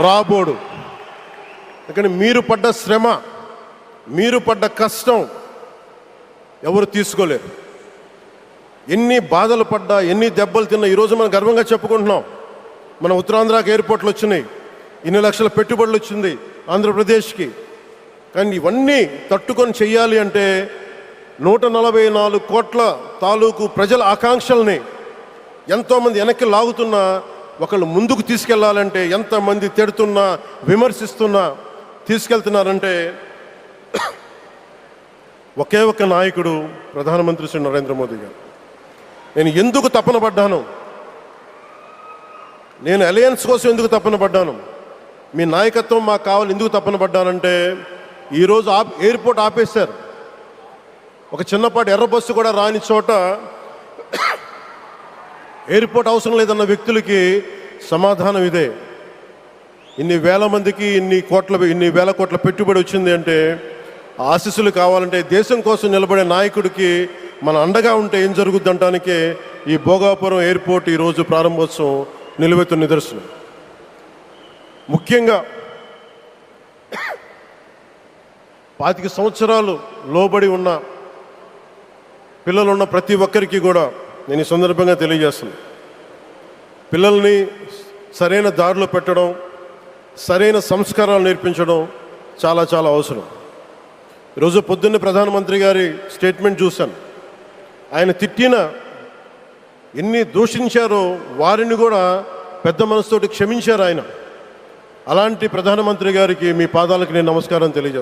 రాబోడు. కానీ మీరు పడ్డ శ్రమ, మీరు పడ్డ కష్టం ఎవరు తీసుకోలేరు. ఎన్ని బాధలు పడ్డా, ఎన్ని దెబ్బలు తిన్నా ఈరోజు మనం గర్వంగా చెప్పుకుంటున్నాం. మన ఉత్తరాంధ్రకి ఎయిర్పోర్ట్లు వచ్చినాయి, ఇన్ని లక్షల పెట్టుబడులు వచ్చింది ఆంధ్రప్రదేశ్కి. కానీ ఇవన్నీ తట్టుకొని చెయ్యాలి అంటే 144 కోట్ల తాలూకు ప్రజల ఆకాంక్షల్ని ఎంతోమంది వెనక్కి లాగుతున్నా, ఒకళ్ళు ముందుకు తీసుకెళ్లాలంటే ఎంతమంది తిడుతున్నా, విమర్శిస్తున్నా తీసుకెళ్తున్నారంటే ఒకే ఒక్క నాయకుడు ప్రధానమంత్రి శ్రీ నరేంద్ర మోదీ గారు. నేను ఎందుకు తపన పడ్డాను, నేను అలయన్స్ కోసం ఎందుకు తపన పడ్డాను, మీ నాయకత్వం మాకు కావాలి ఎందుకు తపన పడ్డానంటే, ఈరోజు ఎయిర్పోర్ట్ ఆపేశారు. ఒక చిన్నపాటి ఎర్ర బస్సు కూడా రాని చోట ఎయిర్పోర్ట్ అవసరం లేదన్న వ్యక్తులకి సమాధానం ఇదే. ఇన్ని వేల మందికి ఇన్ని వేల కోట్ల పెట్టుబడి వచ్చింది అంటే ఆశీస్సులు కావాలంటే దేశం కోసం నిలబడే నాయకుడికి మన అండగా ఉంటే ఏం జరుగుద్ది అంటానికే ఈ భోగాపురం ఎయిర్పోర్ట్ ఈరోజు ప్రారంభోత్సవం నిలువెత్తు నిదర్శనం. ముఖ్యంగా 25 సంవత్సరాలు లోబడి ఉన్న పిల్లలు ఉన్న ప్రతి ఒక్కరికి కూడా నేను ఈ సందర్భంగా తెలియజేస్తున్నాను. పిల్లల్ని సరైన దారిలో పెట్టడం, సరైన సంస్కారాలు నేర్పించడం చాలా చాలా అవసరం. ఈరోజు పొద్దున్నే ప్రధానమంత్రి గారి స్టేట్మెంట్ చూశాను. ఆయన తిట్టిన, ఎన్ని దూషించారో వారిని కూడా పెద్ద మనసుతోటి క్షమించారు ఆయన. అలాంటి ప్రధానమంత్రి గారికి మీ పాదాలకు నేను నమస్కారం తెలియజేస్తాను.